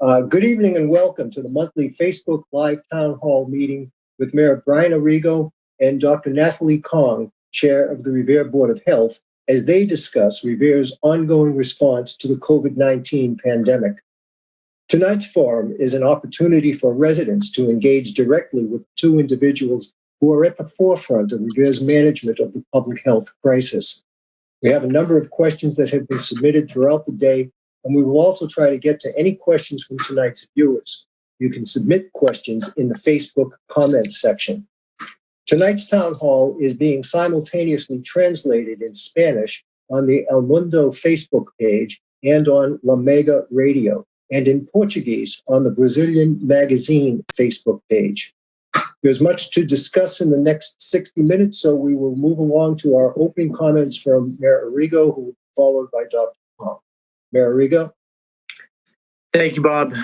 Good evening and welcome to the monthly Facebook Live Town Hall meeting with Mayor Brian Arrigo and Dr. Nathalee Kong, Chair of the Revere Board of Health, as they discuss Revere's ongoing response to the COVID-19 pandemic. Tonight's forum is an opportunity for residents to engage directly with two individuals who are at the forefront of Revere's management of the public health crisis. We have a number of questions that have been submitted throughout the day, and we will also try to get to any questions from tonight's viewers. You can submit questions in the Facebook comments section. Tonight's town hall is being simultaneously translated in Spanish on the El Mundo Facebook page and on La Mega Radio, and in Portuguese on the Brazilian Magazine Facebook page. There's much to discuss in the next 60 minutes, so we will move along to our opening comments from Mayor Arrigo, who will be followed by Dr. Kong. Mayor Arrigo. Thank you, Bob.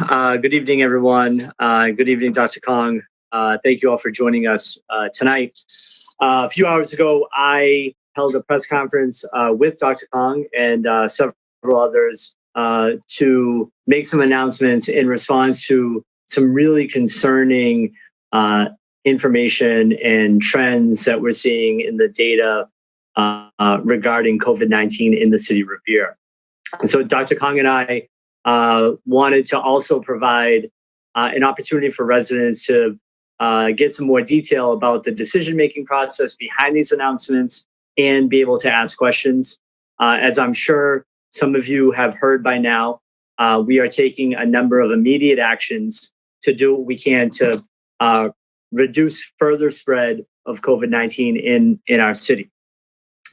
Good evening, everyone. Good evening, Dr. Kong. Thank you all for joining us tonight. A few hours ago, I held a press conference with Dr. Kong and several others to make some announcements in response to some really concerning information and trends that we're seeing in the data regarding COVID-19 in the city of Revere. And so Dr. Kong and I wanted to also provide an opportunity for residents to get some more detail about the decision-making process behind these announcements and be able to ask questions. As I'm sure some of you have heard by now, we are taking a number of immediate actions to do what we can to reduce further spread of COVID-19 in our city.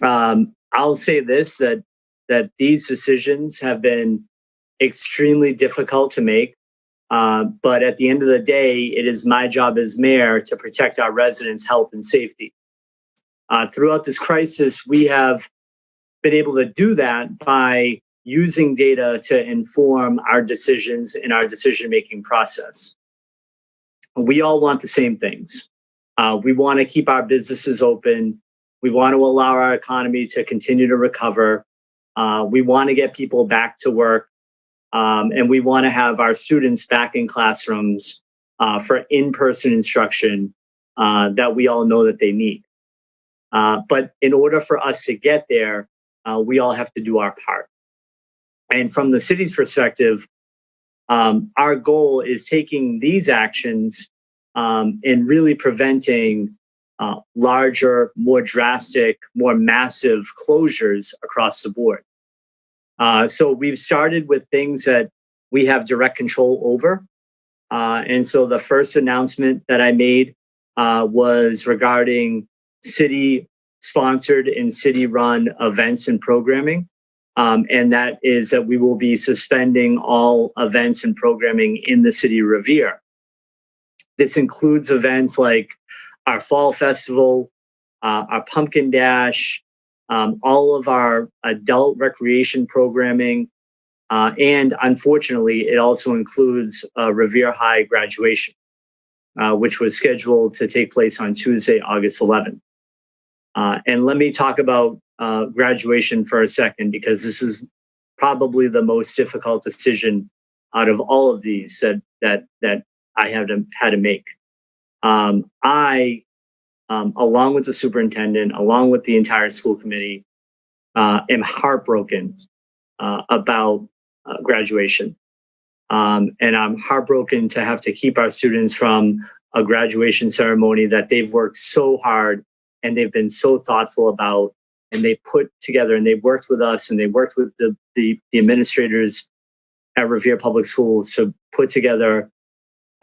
I'll say this, that these decisions have been extremely difficult to make. But at the end of the day, it is my job as mayor to protect our residents' health and safety. Throughout this crisis, we have been able to do that by using data to inform our decisions in our decision-making process. We all want the same things. We want to keep our businesses open. We want to allow our economy to continue to recover. We want to get people back to work. And we want to have our students back in classrooms for in-person instruction that we all know that they need. But in order for us to get there, we all have to do our part. And from the city's perspective, our goal is taking these actions and really preventing larger, more drastic, more massive closures across the board. So we've started with things that we have direct control over. And so the first announcement that I made was regarding city-sponsored and city-run events and programming. And that is that we will be suspending all events and programming in the city of Revere. This includes events like our Fall Festival, our Pumpkin Dash, all of our adult recreation programming, and unfortunately, it also includes Revere High graduation, which was scheduled to take place on Tuesday, August 11th. And let me talk about graduation for a second, because this is probably the most difficult decision out of all of these that I had to make. I, along with the superintendent, along with the entire school committee, am heartbroken about graduation. And I'm heartbroken to have to keep our students from a graduation ceremony that they've worked so hard and they've been so thoughtful about, and they put together, and they worked with us, and they worked with the administrators at Revere Public Schools to put together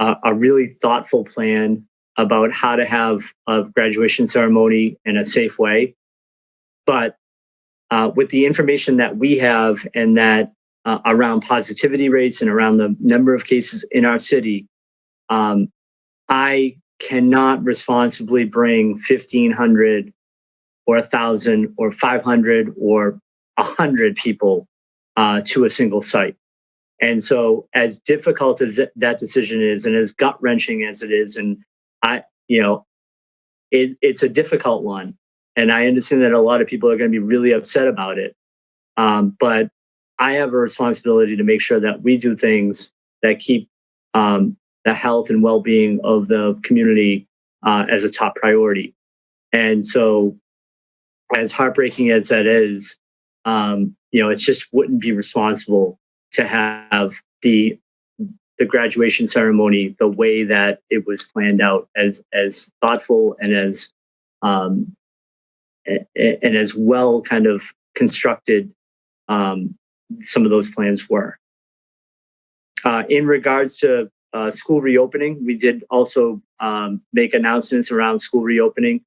a really thoughtful plan about how to have a graduation ceremony in a safe way. But with the information that we have, and that around positivity rates and around the number of cases in our city, I cannot responsibly bring 1,500 or 1,000 or 500 or 100 people to a single site. And so as difficult as that decision is, and as gut-wrenching as it is, and it's a difficult one. And I understand that a lot of people are going to be really upset about it. But I have a responsibility to make sure that we do things that keep the health and well-being of the community as a top priority. And so, as heartbreaking as that is, it just wouldn't be responsible to have the graduation ceremony the way that it was planned out, as thoughtful and as well kind of constructed some of those plans were. In regards to school reopening, we did also make announcements around school reopening.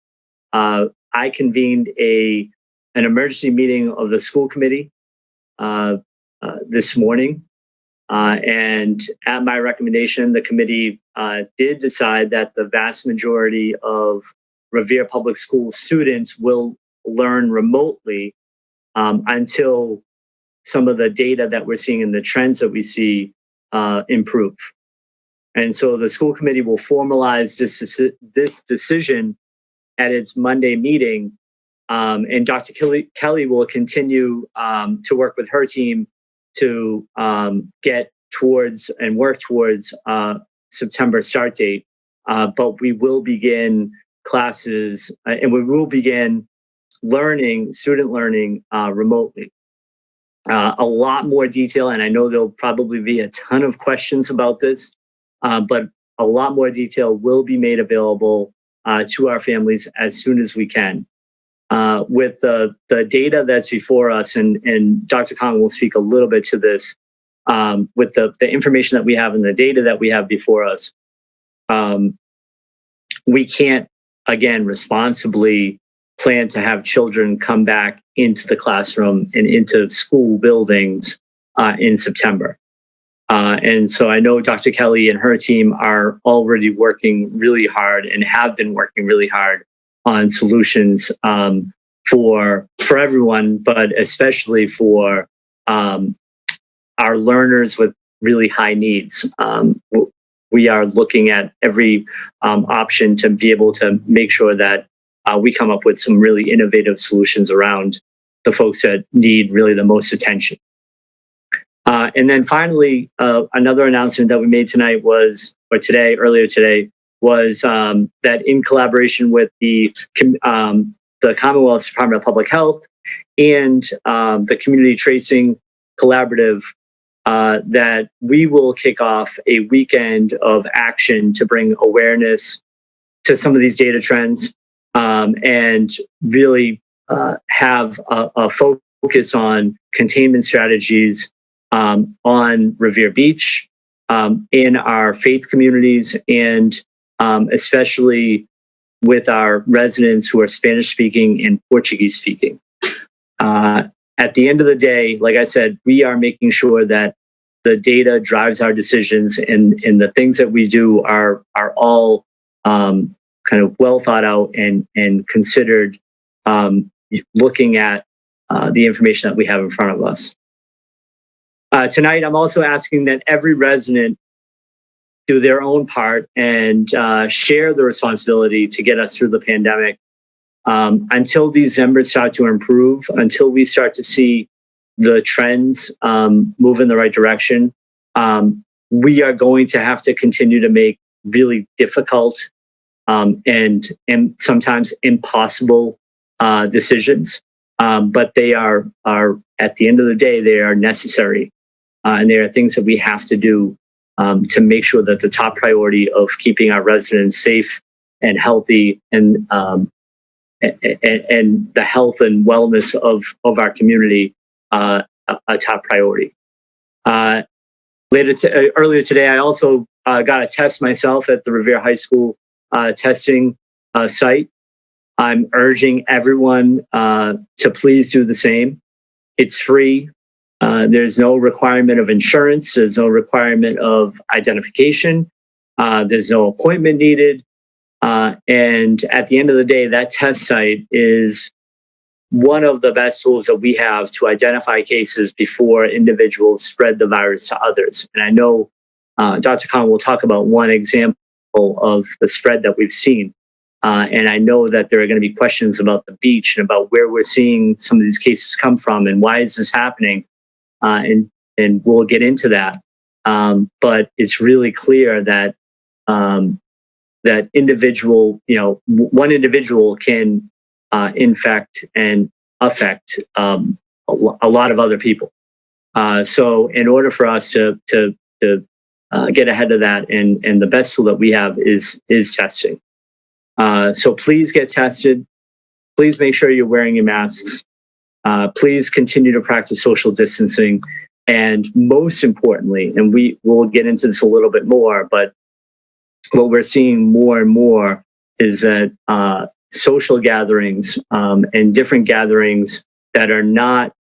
I convened an emergency meeting of the school committee this morning. And at my recommendation, the committee did decide that the vast majority of Revere Public School students will learn remotely until some of the data that we're seeing and the trends that we see improve. And so the school committee will formalize this decision at its Monday meeting. And Dr. Kelly will continue to work with her team to get towards and work towards September start date. But we will begin classes and we will begin student learning remotely. A lot more detail, and I know there'll probably be a ton of questions about this, but a lot more detail will be made available to our families as soon as we can. With the data that's before us, and Dr. Kong will speak a little bit to this, with the information that we have and the data that we have before us, we can't, again, responsibly plan to have children come back into the classroom and into school buildings in September. And so I know Dr. Kelly and her team are already working really hard and have been working really hard on solutions for everyone, but especially for our learners with really high needs. We are looking at every option to be able to make sure that we come up with some really innovative solutions around the folks that need really the most attention. And then finally, another announcement that we made earlier today, was that in collaboration with the Commonwealth's Department of Public Health and the Community Tracing Collaborative, that we will kick off a weekend of action to bring awareness to some of these data trends, and really have a focus on containment strategies on Revere Beach, in our faith communities, and especially with our residents who are Spanish speaking and Portuguese speaking. At the end of the day, like I said, we are making sure that the data drives our decisions, and the things that we do are all kind of well thought out and considered, looking at the information that we have in front of us. Tonight, I'm also asking that every resident do their own part and share the responsibility to get us through the pandemic. Until these numbers start to improve, until we start to see the trends move in the right direction, we are going to have to continue to make really difficult and sometimes impossible decisions. But they are, at the end of the day, they are necessary. And they are things that we have to do to make sure that the top priority of keeping our residents safe and healthy, and the health and wellness of our community a top priority. Earlier today, I also got a test myself at the Revere High School testing site. I'm urging everyone to please do the same. It's free. There's no requirement of insurance. There's no requirement of identification. There's no appointment needed. And at the end of the day, that test site is one of the best tools that we have to identify cases before individuals spread the virus to others. And I know Dr. Khan will talk about one example of the spread that we've seen. And I know that there are going to be questions about the beach and about where we're seeing some of these cases come from and why is this happening. And we'll get into that. but it's really clear that that individual, one individual can infect and affect a lot of other people. So in order for us to get ahead of that, and the best tool that we have is testing. So please get tested. Please make sure you're wearing your masks. Please continue to practice social distancing. And most importantly, and we'll get into this a little bit more, but what we're seeing more and more is that social gatherings and different gatherings that are not,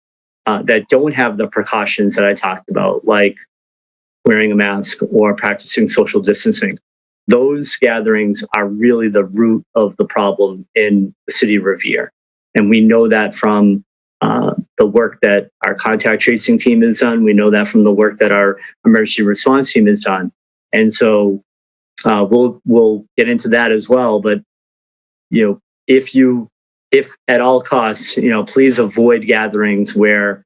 that don't have the precautions that I talked about, like wearing a mask or practicing social distancing, those gatherings are really the root of the problem in the city of Revere. And we know that from the work that our contact tracing team has done. We know that from the work that our emergency response team has done. And so we'll get into that as well. But, if at all costs, please avoid gatherings where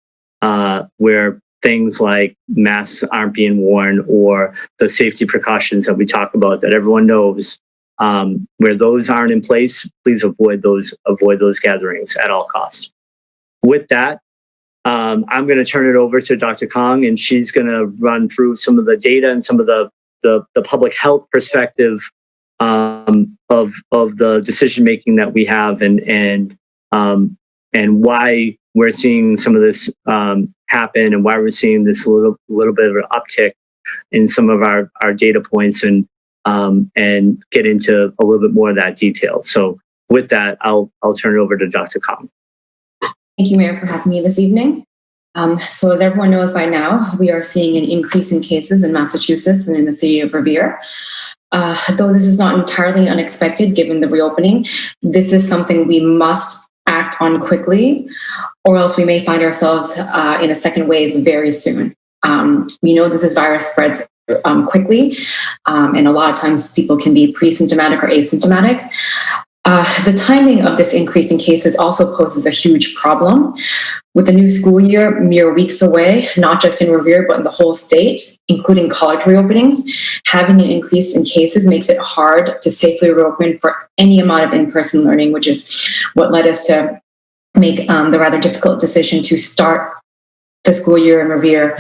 things like masks aren't being worn, or the safety precautions that we talk about that everyone knows, where those aren't in place, please avoid those gatherings at all costs. With that, I'm going to turn it over to Dr. Kong, and she's going to run through some of the data and some of the public health perspective of the decision making that we have, and why we're seeing some of this happen, and why we're seeing this little bit of an uptick in some of our data points, and get into a little bit more of that detail. So with that, I'll turn it over to Dr. Kong. Thank you, Mayor, for having me this evening. So as everyone knows by now, we are seeing an increase in cases in Massachusetts and in the city of Revere. Though this is not entirely unexpected given the reopening, this is something we must act on quickly, or else we may find ourselves in a second wave very soon. We know this virus spreads quickly, and a lot of times people can be pre-symptomatic or asymptomatic. The timing of this increase in cases also poses a huge problem. With the new school year mere weeks away, not just in Revere, but in the whole state, including college reopenings, having an increase in cases makes it hard to safely reopen for any amount of in-person learning, which is what led us to make the rather difficult decision to start the school year in Revere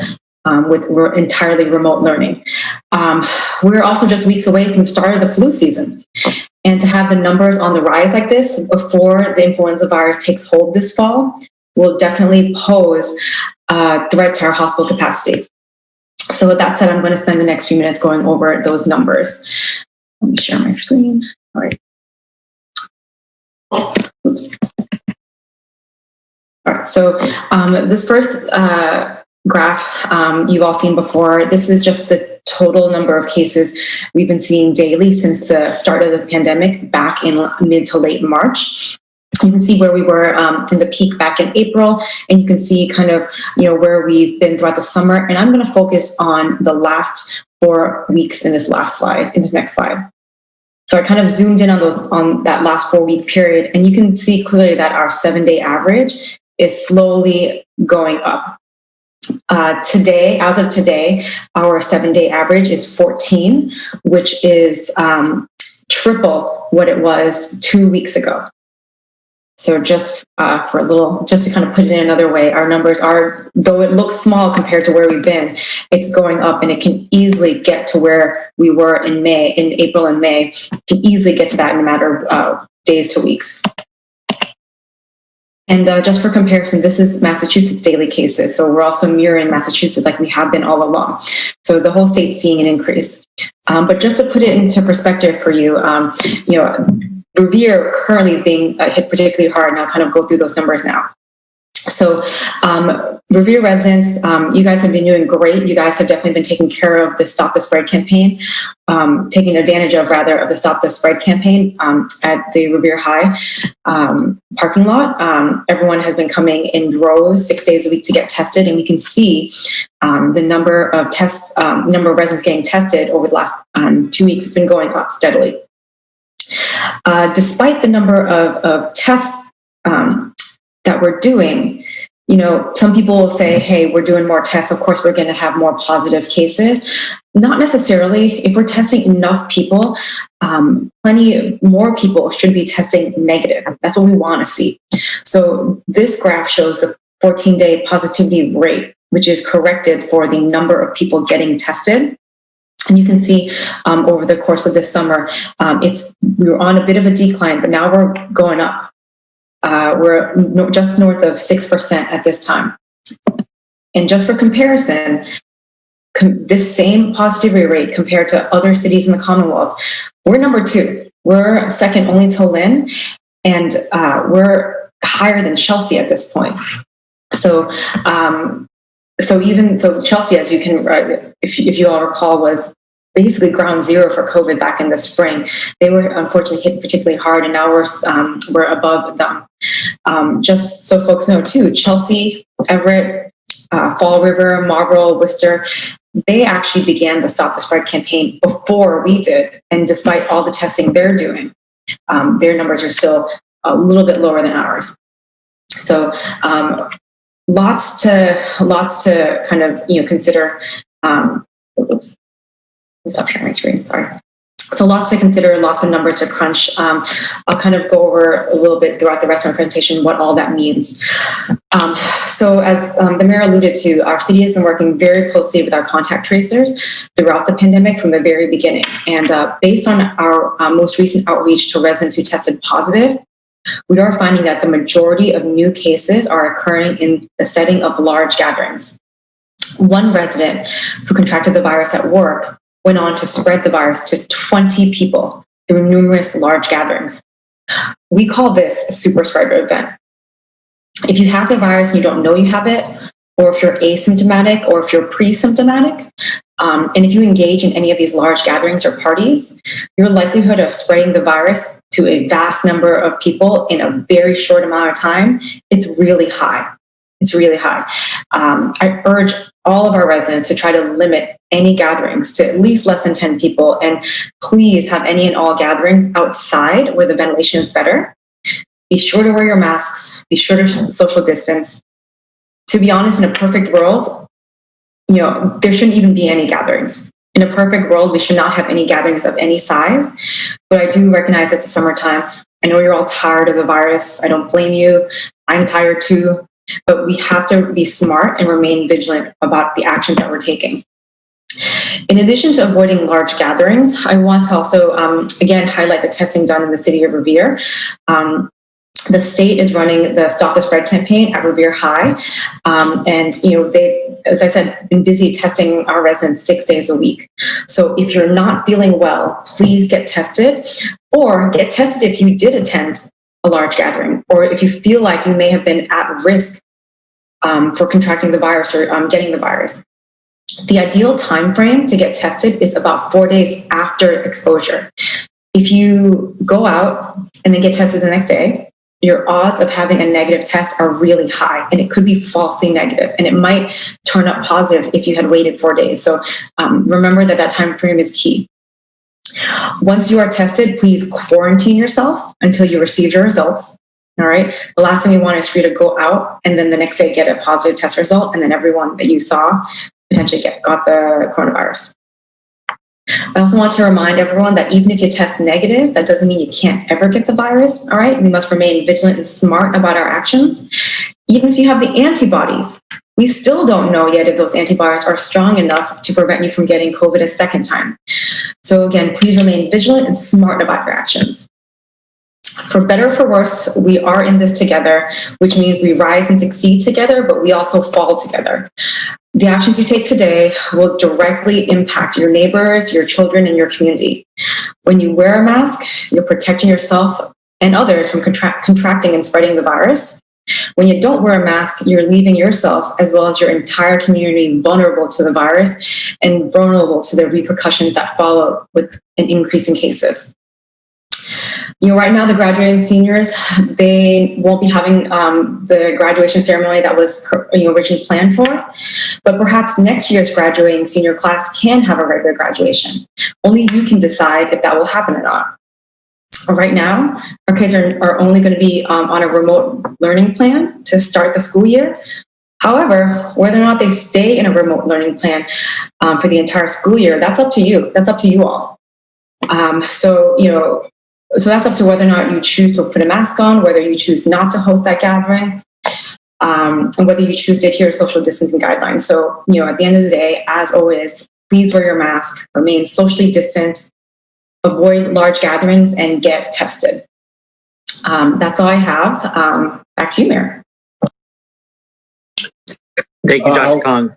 with entirely remote learning. We're also just weeks away from the start of the flu season. And to have the numbers on the rise like this before the influenza virus takes hold this fall will definitely pose a threat to our hospital capacity. So with that said, I'm going to spend the next few minutes going over those numbers. Let me share my screen. All right. Oops. All right, so this first graph you've all seen before. This is just the total number of cases we've been seeing daily since the start of the pandemic back in mid to late March. You can see where we were in the peak back in April, and you can see kind of where we've been throughout the summer. And I'm going to focus on the last 4 weeks in this next slide. So I kind of zoomed in on that last 4 week period, and you can see clearly that our 7-day average is slowly going up. Today, as of today, our 7-day average is 14, which is triple what it was 2 weeks ago. So just to kind of put it in another way, our numbers are, though it looks small compared to where we've been, it's going up, and it can easily get to where we were in April and May. It can easily get to that in a matter of days to weeks. And just for comparison, this is Massachusetts daily cases. So we're also mirroring Massachusetts like we have been all along. So the whole state's seeing an increase. But just to put it into perspective for you, Revere currently is being hit particularly hard, and I'll kind of go through those numbers now. So Revere residents, you guys have been doing great. You guys have definitely been taking care of the Stop the Spread campaign, taking advantage of the Stop the Spread campaign at the Revere High parking lot. Everyone has been coming in droves 6 days a week to get tested, and we can see the number of residents getting tested over the last 2 weeks has been going up steadily. Despite the number of tests that we're doing, some people will say, hey, we're doing more tests. Of course, we're going to have more positive cases. Not necessarily. If we're testing enough people, plenty more people should be testing negative. That's what we want to see. So this graph shows the 14-day positivity rate, which is corrected for the number of people getting tested. And you can see over the course of this summer, we were on a bit of a decline, but now we're going up. We're just north of 6% at this time. And just for comparison, this same positivity rate compared to other cities in the Commonwealth, we're number 2. We're second only to Lynn, and we're higher than Chelsea at this point. So Chelsea, as you can, if you all recall, was basically ground zero for COVID back in the spring. They were unfortunately hit particularly hard, and now we're above them. Just so folks know too, Chelsea, Everett, Fall River, Marlborough, Worcester, they actually began the Stop the Spread campaign before we did. And despite all the testing they're doing, their numbers are still a little bit lower than ours. So lots to kind of consider. Oops, stop sharing my screen. Sorry. So lots to consider, lots of numbers to crunch. I'll kind of go over a little bit throughout the rest of my presentation what all that means. So as the mayor alluded to, our city has been working very closely with our contact tracers throughout the pandemic from the very beginning. And based on our most recent outreach to residents who tested positive, we are finding that the majority of new cases are occurring in the setting of large gatherings. One resident who contracted the virus at work went on to spread the virus to 20 people through numerous large gatherings. We call this a super spreader event. If you have the virus and you don't know you have it, or if you're asymptomatic, or if you're pre-symptomatic, and if you engage in any of these large gatherings or parties, your likelihood of spreading the virus to a vast number of people in a very short amount of time, it's really high. It's really high. I urge all of our residents to try to limit any gatherings to at least less than 10 people, and please have any and all gatherings outside where the ventilation is better. Be sure to wear your masks, be sure to social distance. To be honest, in a perfect world, there shouldn't even be any gatherings. In a perfect world, we should not have any gatherings of any size, but I do recognize it's the summertime. I know you're all tired of the virus. I don't blame you. I'm tired too. But we have to be smart and remain vigilant about the actions that we're taking. In addition to avoiding large gatherings, I want to also, again, highlight the testing done in the city of Revere. The state is running the Stop the Spread campaign at Revere High. And they, as I said, been busy testing our residents 6 days a week. So if you're not feeling well, please get tested, or get tested if you did attend a large gathering, or if you feel like you may have been at risk for contracting the virus or getting the virus. The ideal time frame to get tested is about 4 days after exposure. If you go out and then get tested the next day, your odds of having a negative test are really high, and it could be falsely negative, and it might turn up positive if you had waited 4 days. So remember that time frame is key. Once you are tested, please quarantine yourself until you receive your results. All right. The last thing you want is for you to go out and then the next day get a positive test result, and then everyone that you saw potentially got the coronavirus. I also want to remind everyone that even if you test negative, that doesn't mean you can't ever get the virus. All right. We must remain vigilant and smart about our actions. Even if you have the antibodies, we still don't know yet if those antibodies are strong enough to prevent you from getting COVID a second time. So again, please remain vigilant and smart about your actions. For better or for worse, we are in this together, which means we rise and succeed together, but we also fall together. The actions you take today will directly impact your neighbors, your children, and your community. When you wear a mask, you're protecting yourself and others from contracting and spreading the virus. When you don't wear a mask, you're leaving yourself as well as your entire community vulnerable to the virus and vulnerable to the repercussions that follow with an increase in cases. Right now, the graduating seniors, they won't be having the graduation ceremony that was originally planned for, but perhaps next year's graduating senior class can have a regular graduation. Only you can decide if that will happen or not. Right now, our kids are only going to be on a remote learning plan to start the school year. However, whether or not they stay in a remote learning plan for the entire school year, that's up to you. That's up to you all. So that's up to whether or not you choose to put a mask on, whether you choose not to host that gathering, and whether you choose to adhere to social distancing guidelines. So, at the end of the day, as always, please wear your mask, remain socially distant, avoid large gatherings, and get tested. That's all I have. Back to you, Mayor. Thank you, Dr. Kong.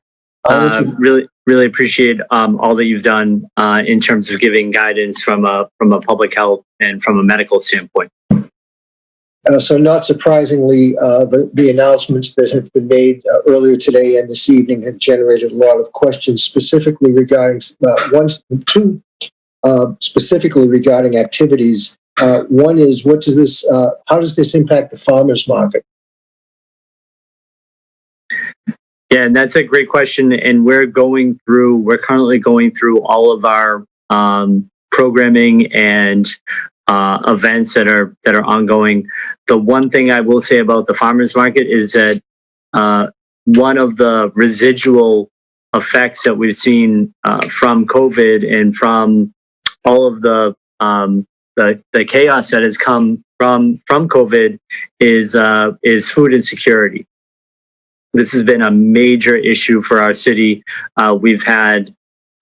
Really appreciate all that you've done in terms of giving guidance from a public health and from a medical standpoint. So not surprisingly, the announcements that have been made earlier today and this evening have generated a lot of questions specifically regarding specifically regarding activities. One is, how does this impact the farmers market? Yeah, and that's a great question. And we're currently going through all of our programming and events that are ongoing. The one thing I will say about the farmers market is that one of the residual effects that we've seen from COVID and from all of the chaos that has come from COVID is food insecurity. This has been a major issue for our city. We've had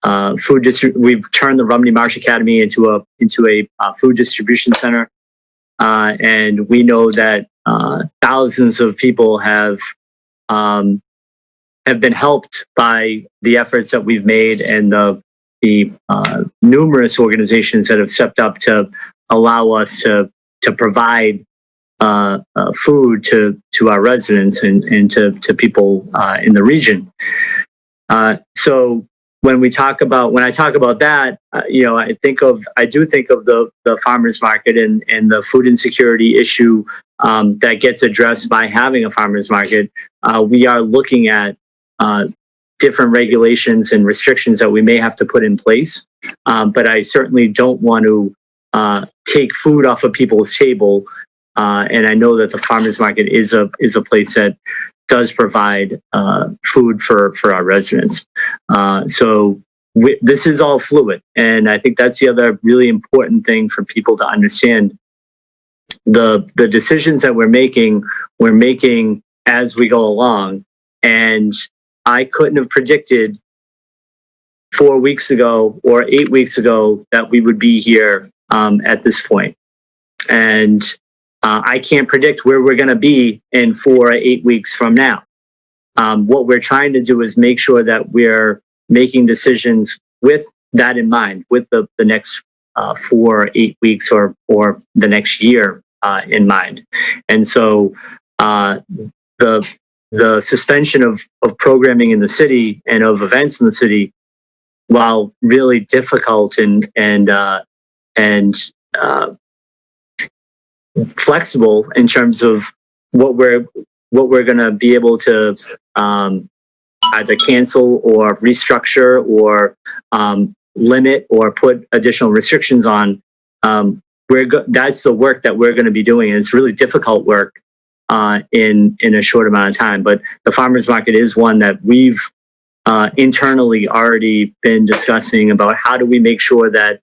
we've turned the Rumney Marsh Academy into a food distribution center, and we know that thousands of people have been helped by the efforts that we've made and the numerous organizations that have stepped up to allow us to provide food to our residents and to people in the region. So when I talk about that, I do think of the farmers market and the food insecurity issue that gets addressed by having a farmers market. We are looking at different regulations and restrictions that we may have to put in place, but I certainly don't want to take food off of people's table. And I know that the farmers market is a place that does provide food for our residents. So this is all fluid, and I think that's the other really important thing for people to understand. The decisions that we're making as we go along, and I couldn't have predicted 4 weeks ago or 8 weeks ago that we would be here at this point. And I can't predict where we're going to be in 4 or 8 weeks from now. What we're trying to do is make sure that we're making decisions with that in mind, with the next 4 or 8 weeks or the next year in mind. And so the suspension of programming in the city and of events in the city, while really difficult and flexible in terms of what we're going to be able to either cancel or restructure or limit or put additional restrictions on. That's the work that we're going to be doing, and it's really difficult work in a short amount of time. But the farmers market is one that we've internally already been discussing about how do we make sure that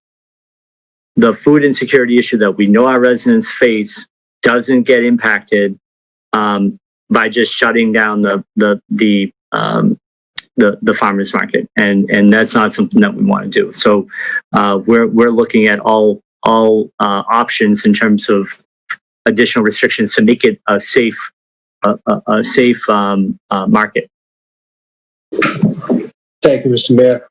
the food insecurity issue that we know our residents face doesn't get impacted by just shutting down the farmers market, and that's not something that we want to do. So we're looking at all options in terms of additional restrictions to make it a safe market. Thank you, Mr. Mayor.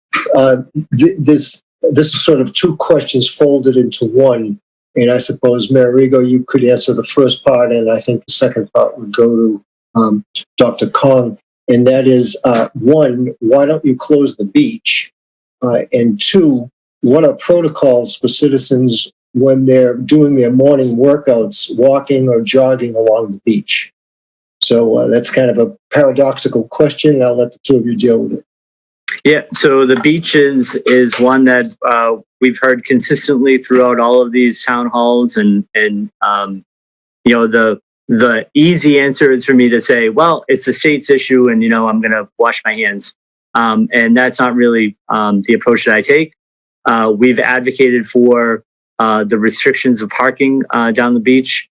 This is sort of two questions folded into one. And I suppose, Mayor Arrigo, you could answer the first part, and I think the second part would go to Dr. Kong. And that is, one, why don't you close the beach? And two, what are protocols for citizens when they're doing their morning workouts, walking or jogging along the beach? So that's kind of a paradoxical question, and I'll let the two of you deal with it. Yeah, so the beach is one that we've heard consistently throughout all of these town halls, and the the easy answer is for me to say, well, it's the state's issue, and I'm going to wash my hands. And that's not really the approach that I take. We've advocated for the restrictions of parking down the beach.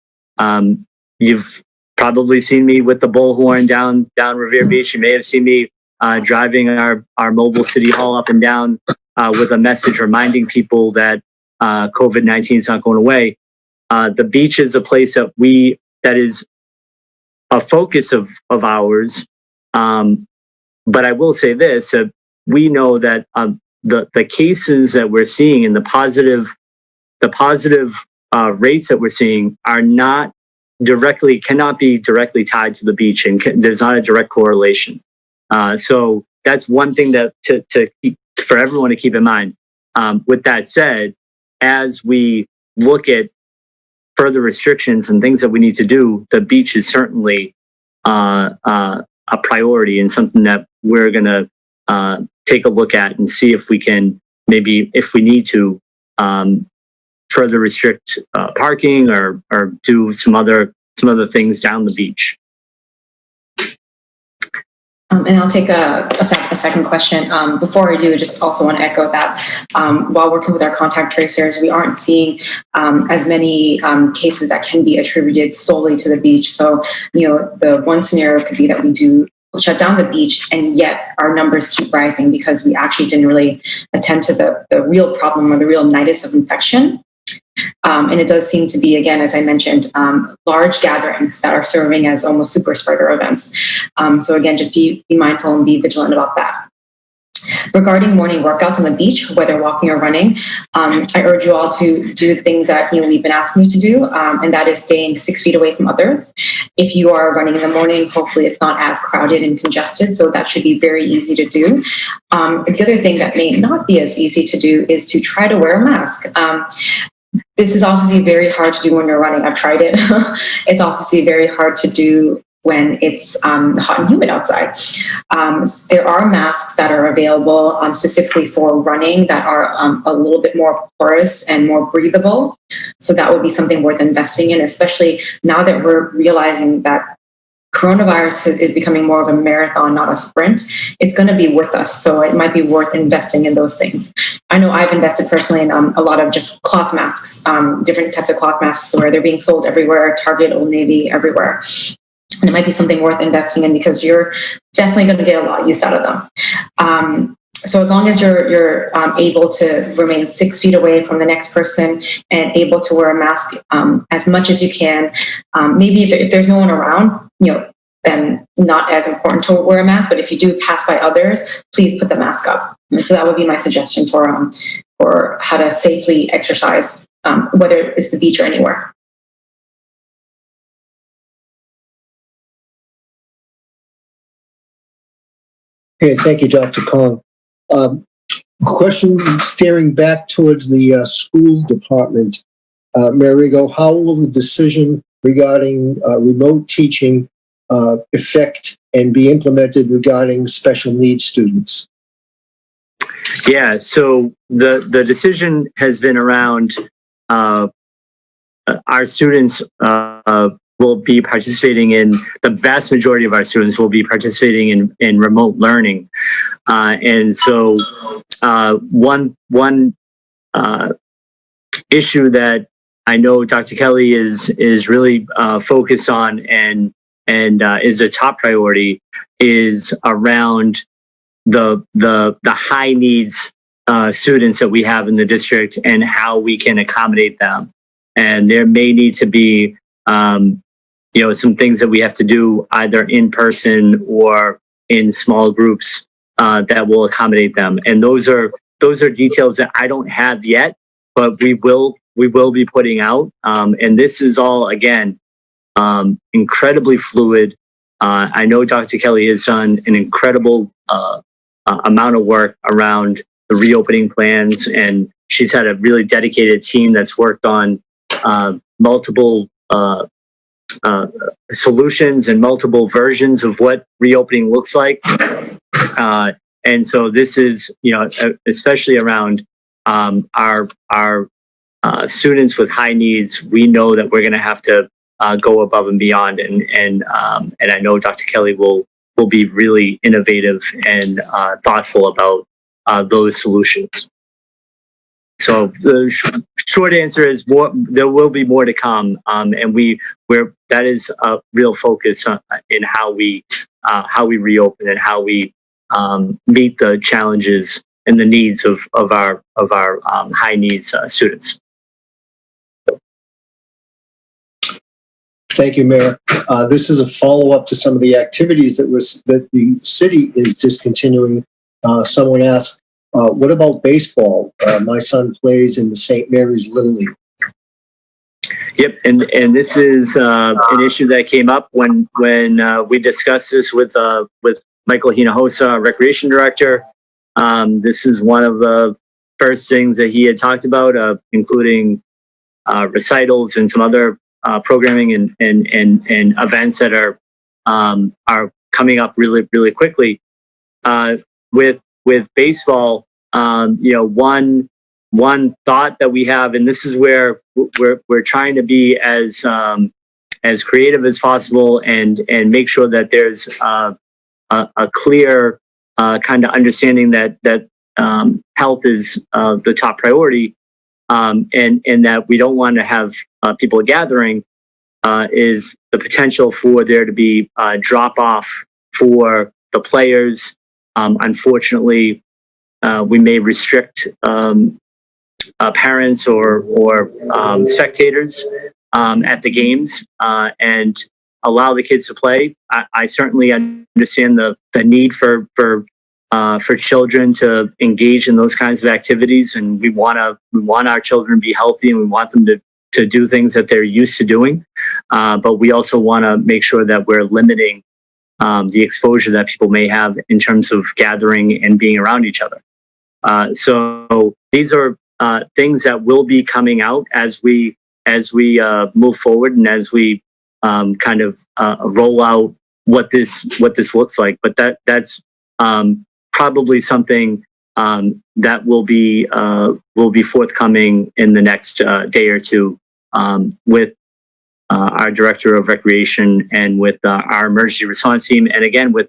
You've probably seen me with the bullhorn down Revere Beach. You may have seen me driving our mobile city hall up and down with a message reminding people that COVID-19 is not going away. The beach is a place that is a focus of ours. But I will say this: we know that the cases that we're seeing and the positive rates that we're seeing are cannot be directly tied to the beach, and there's not a direct correlation. So that's one thing that to keep for everyone to keep in mind. With that said, as we look at further restrictions and things that we need to do, the beach is certainly a priority and something that we're going to take a look at and see if we can maybe, if we need to, further restrict parking or do some other things down the beach. And I'll take a second question. Before I do, just also want to echo that while working with our contact tracers, we aren't seeing as many cases that can be attributed solely to the beach. So, the one scenario could be that we do shut down the beach, and yet our numbers keep rising because we actually didn't really attend to the real problem or the real nidus of infection. And it does seem to be, again, as I mentioned, large gatherings that are serving as almost super spreader events. So again, just be mindful and be vigilant about that. Regarding morning workouts on the beach, whether walking or running, I urge you all to do the things that we've been asking you to do, and that is staying 6 feet away from others. If you are running in the morning, hopefully it's not as crowded and congested, so that should be very easy to do. The other thing that may not be as easy to do is to try to wear a mask. This is obviously very hard to do when you're running. I've tried it. It's obviously very hard to do when it's hot and humid outside. There are masks that are available specifically for running that are a little bit more porous and more breathable. So that would be something worth investing in, especially now that we're realizing that coronavirus is becoming more of a marathon, not a sprint. It's going to be with us. So it might be worth investing in those things. I know I've invested personally in a lot of just cloth masks, different types of cloth masks where they're being sold everywhere, Target, Old Navy, everywhere. And it might be something worth investing in because you're definitely going to get a lot of use out of them. So as long as you're able to remain 6 feet away from the next person and able to wear a mask as much as you can, maybe if there's no one around, then not as important to wear a mask. But if you do pass by others, please put the mask up. And so that would be my suggestion for how to safely exercise, whether it's the beach or anywhere. Okay, thank you, Dr. Kong. Question steering back towards the school department. Mayor Arrigo, how will the decision regarding remote teaching affect and be implemented regarding special needs students? Yeah, so the decision has been around our students will be participating in, the vast majority of our students will be participating in remote learning. And so one issue that I know Dr. Kelly is really focused on and is a top priority is around the high needs students that we have in the district and how we can accommodate them. And there may need to be some things that we have to do either in person or in small groups that will accommodate them. And those are details that I don't have yet, but we will be putting out. And this is all, again, incredibly fluid. I know Dr. Kelly has done an incredible amount of work around the reopening plans, and she's had a really dedicated team that's worked on multiple solutions and multiple versions of what reopening looks like. And so this is, especially around our students with high needs, we know that we're going to have to go above and beyond. And I know Dr. Kelly will be really innovative and thoughtful about those solutions. So the short answer is there will be more to come, and that is a real focus in how we reopen and how we meet the challenges and the needs of our high needs students. Thank you, Mayor. This is a follow-up to some of the activities that the city is discontinuing. Someone asked, what about baseball? My son plays in the St. Mary's Little League. Yep, and this is an issue that came up when we discussed this with Michael Hinojosa, our recreation director. This is one of the first things that he had talked about, including recitals and some other programming and events that are coming up really, really quickly. With baseball, one thought that we have, and this is where we're trying to be as creative as possible and make sure that there's a clear kind of understanding that health is the top priority, and that we don't want to have people gathering, is the potential for there to be drop off for the players. Unfortunately, we may restrict parents or spectators at the games and allow the kids to play. I certainly understand the need for children to engage in those kinds of activities, and we want our children to be healthy, and we want them to do things that they're used to doing. But we also want to make sure that we're limiting the exposure that people may have in terms of gathering and being around each other. So these are things that will be coming out as we move forward and as we kind of roll out what this looks like. But that's probably something that will be forthcoming in the next day or two with our director of recreation and with our emergency response team, and again with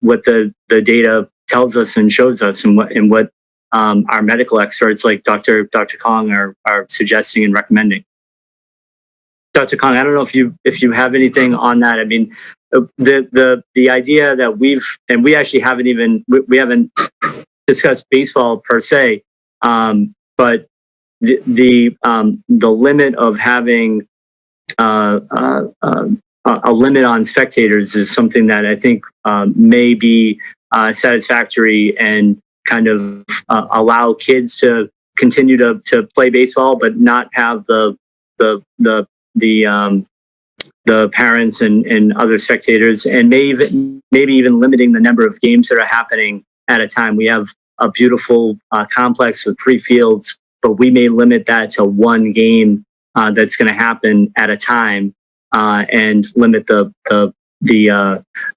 what the data tells us and shows us, and what our medical experts like Dr. Kong are suggesting and recommending. Dr. Kong, I don't know if you have anything on that. I mean, the idea that we actually haven't discussed baseball per se, but the limit of having a limit on spectators is something that I think may be satisfactory and kind of allow kids to continue to play baseball, but not have the parents and other spectators, and maybe even limiting the number of games that are happening at a time. We have a beautiful complex with 3 fields, but we may limit that to 1 game that's going to happen at a time, and limit the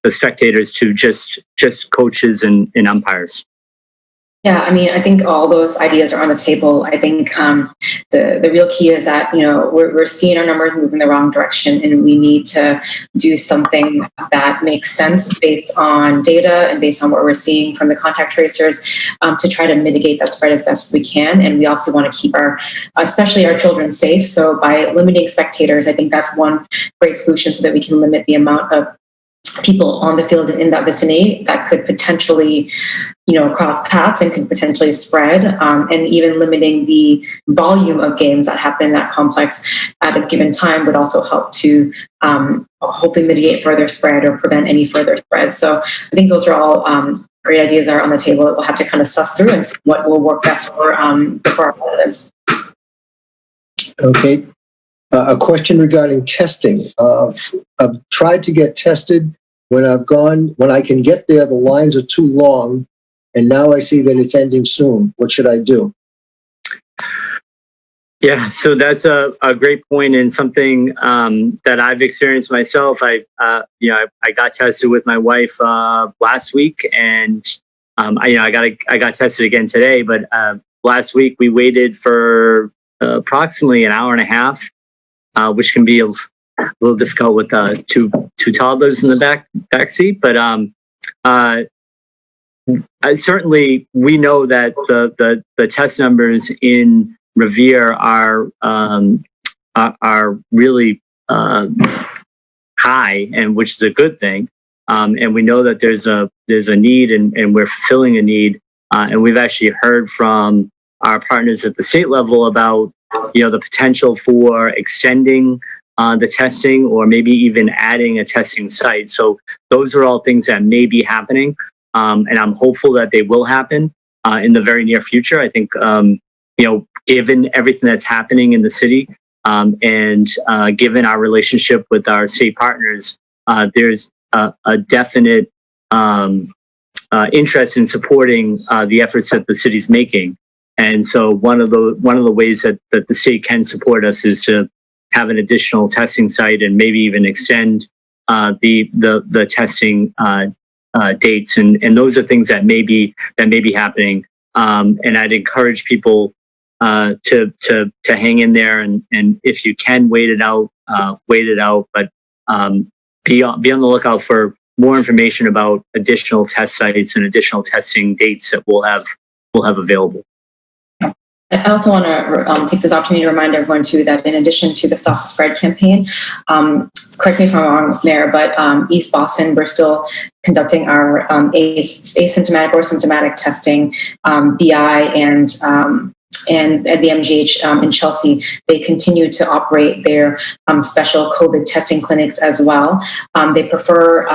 spectators to just coaches and umpires. Yeah, I mean, I think all those ideas are on the table. I think the real key is that, we're seeing our numbers move in the wrong direction, and we need to do something that makes sense based on data and based on what we're seeing from the contact tracers, to try to mitigate that spread as best as we can. And we also want to keep especially our children safe. So by limiting spectators, I think that's one great solution, so that we can limit the amount of people on the field in that vicinity that could potentially, cross paths and could potentially spread, and even limiting the volume of games that happen in that complex at a given time would also help to hopefully mitigate further spread or prevent any further spread. So I think those are all great ideas that are on the table that we'll have to kind of suss through and see what will work best for our residents. Okay. A question regarding testing. I've tried to get tested. When I can get there, the lines are too long, and now I see that it's ending soon. What should I do? Yeah, so that's a great point, and something that I've experienced myself. I got tested with my wife last week, and I got tested again today. But last week we waited for approximately an hour and a half, which can be little difficult with two toddlers in the back seat. But certainly we know that the test numbers in Revere are really high, and which is a good thing. And we know that there's a need, and we're fulfilling a need. And we've actually heard from our partners at the state level about the potential for extending the testing, or maybe even adding a testing site. So those are all things that may be happening, and I'm hopeful that they will happen in the very near future. I think given everything that's happening in the city, and given our relationship with our state partners, there's a definite interest in supporting the efforts that the city's making. And so one of the ways that the state can support us is to have an additional testing site, and maybe even extend the testing dates. And those are things that may be happening. And I'd encourage people to hang in there, and if you can wait it out, but be on the lookout for more information about additional test sites and additional testing dates that we'll have available. I also want to take this opportunity to remind everyone too that in addition to the Stop the Spread campaign, correct me if I'm wrong, Mayor, but East Boston, we're still conducting our asymptomatic or symptomatic testing. BI and at the MGH in Chelsea, they continue to operate their special COVID testing clinics as well. They prefer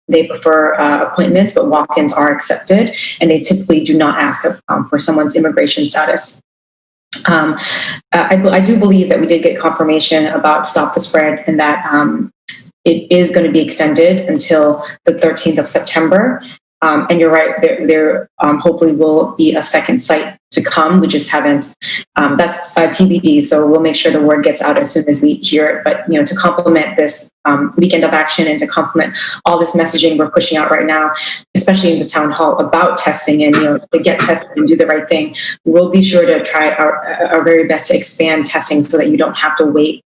appointments, but walk-ins are accepted, and they typically do not ask for someone's immigration status. I do believe that we did get confirmation about Stop the Spread, and that it is going to be extended until the 13th of September. And you're right, there hopefully will be a second site to come. We just haven't, that's TBD, so we'll make sure the word gets out as soon as we hear it. But, to complement this weekend of action, and to complement all this messaging we're pushing out right now, especially in the town hall about testing, and, to get tested and do the right thing, we'll be sure to try our very best to expand testing so that you don't have to wait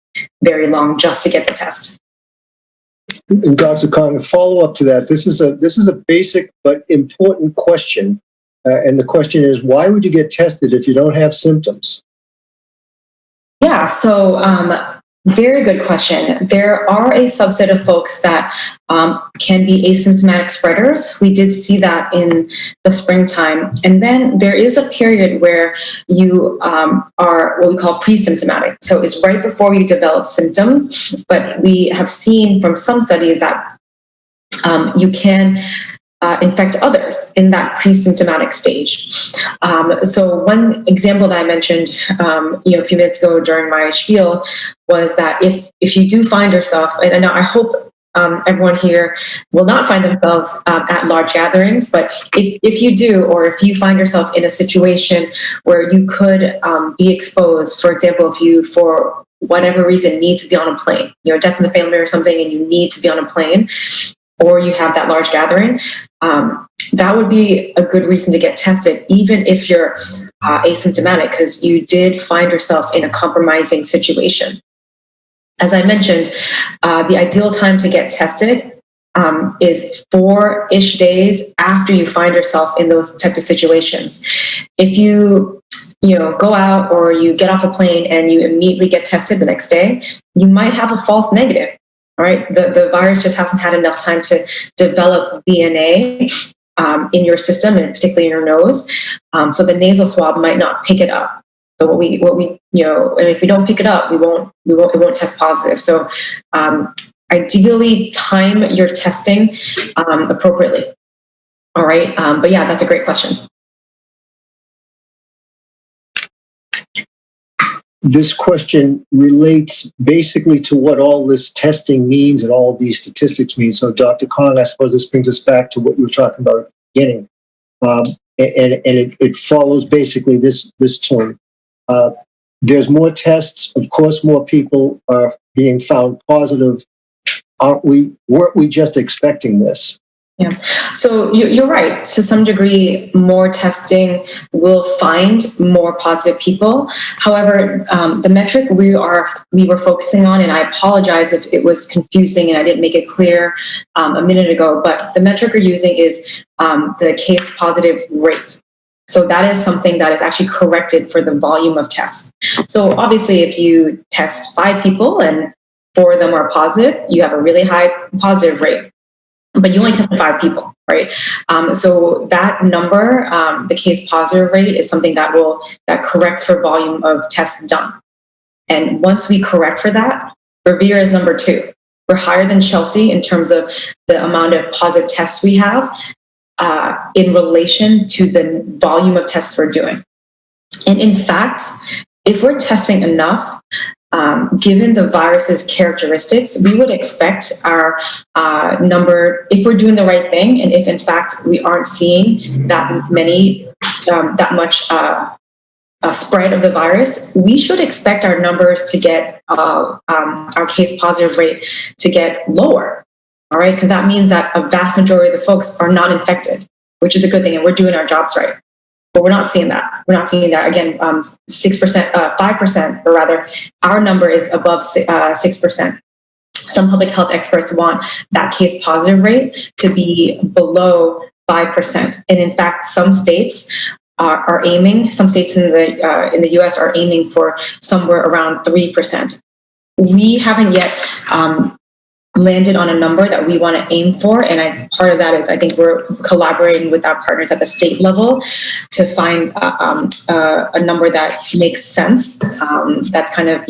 very long just to get the test. And Dr. Kong, a follow-up to that, this is a basic but important question. And the question is, why would you get tested if you don't have symptoms? Yeah, so very good question. There are a subset of folks that can be asymptomatic spreaders. We did see that in the springtime. And then there is a period where you are what we call pre-symptomatic. So it's right before you develop symptoms, but we have seen from some studies that you can infect others in that pre-symptomatic stage. So one example that I mentioned, a few minutes ago during my spiel, was that if you do find yourself, and I hope everyone here will not find themselves at large gatherings, but if you do, or if you find yourself in a situation where you could be exposed, for example, if you, for whatever reason, need to be on a plane, death in the family or something, and you need to be on a plane, or you have that large gathering, that would be a good reason to get tested, even if you're asymptomatic, because you did find yourself in a compromising situation. As I mentioned, the ideal time to get tested is 4-ish days after you find yourself in those types of situations. If you go out or you get off a plane and you immediately get tested the next day, you might have a false negative. All right, the virus just hasn't had enough time to develop DNA in your system, and particularly in your nose. So the nasal swab might not pick it up. So what we and if we don't pick it up, it won't test positive. So ideally, time your testing appropriately. All right, but yeah, that's a great question. This question relates basically to what all this testing means and all of these statistics mean. So, Dr. Kong, I suppose this brings us back to what you were talking about at the beginning. And it follows basically this tone. There's more tests. Of course, more people are being found positive. Weren't we just expecting this? Yeah, so you're right. To some degree, more testing will find more positive people. However, the metric we were focusing on, and I apologize if it was confusing and I didn't make it clear a minute ago, but the metric we're using is the case positive rate. So that is something that is actually corrected for the volume of tests. So obviously, if you test 5 people and 4 of them are positive, you have a really high positive rate. But you only tested 5 people, right? So that number, the case positive rate, is something that corrects for volume of tests done. And once we correct for that, Revere is number 2. We're higher than Chelsea in terms of the amount of positive tests we have in relation to the volume of tests we're doing. And in fact, if we're testing enough, given the virus's characteristics, we would expect our number, if we're doing the right thing, and if in fact we aren't seeing that much spread of the virus, we should expect our numbers to get, our case positive rate to get lower. All right, because that means that a vast majority of the folks are not infected, which is a good thing, and we're doing our jobs right. But we're not seeing that. We're not seeing that. Again, 6%, 5%, or rather, our number is above 6%. Some public health experts want that case positive rate to be below 5%. And in fact, some states are aiming, some states in the US are aiming for somewhere around 3%. We haven't yet landed on a number that we want to aim for, and part of that is I think we're collaborating with our partners at the state level to find a number that makes sense. That's kind of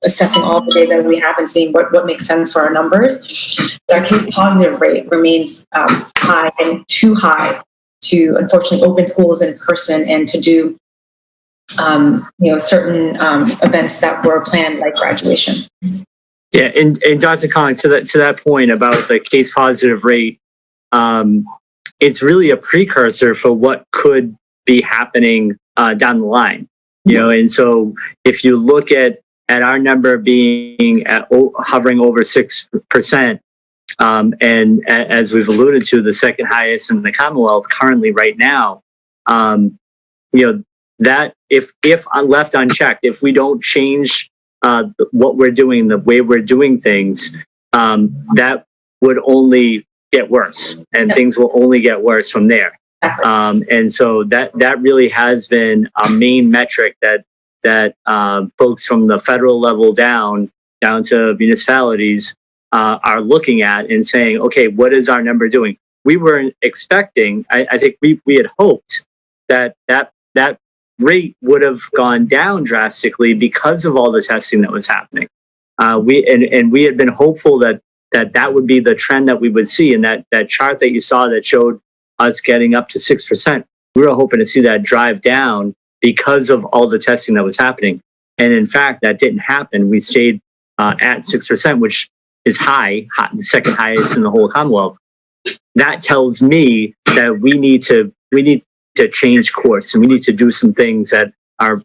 assessing all the data that we have and seeing what makes sense for our numbers. But our case positive rate remains high, and too high to unfortunately open schools in person and to do certain events that were planned, like graduation. Yeah, and Dr. Kong, to that point about the case positive rate, it's really a precursor for what could be happening down the line. And so if you look at our number being hovering over 6%, and as we've alluded to, the second highest in the Commonwealth currently right now, that if left unchecked, if we don't change what we're doing, the way we're doing things, that would only get worse, and things will only get worse from there. And so that really has been a main metric that folks from the federal level down to municipalities are looking at and saying, okay, what is our number doing? We weren't expecting. I think we had hoped that rate would have gone down drastically because of all the testing that was happening. We had been hopeful that would be the trend that we would see. And that chart that you saw that showed us getting up to 6%, we were hoping to see that drive down because of all the testing that was happening. And in fact, that didn't happen. We stayed at 6%, which is high, the second highest in the whole Commonwealth. That tells me that we need to change course, and we need to do some things that are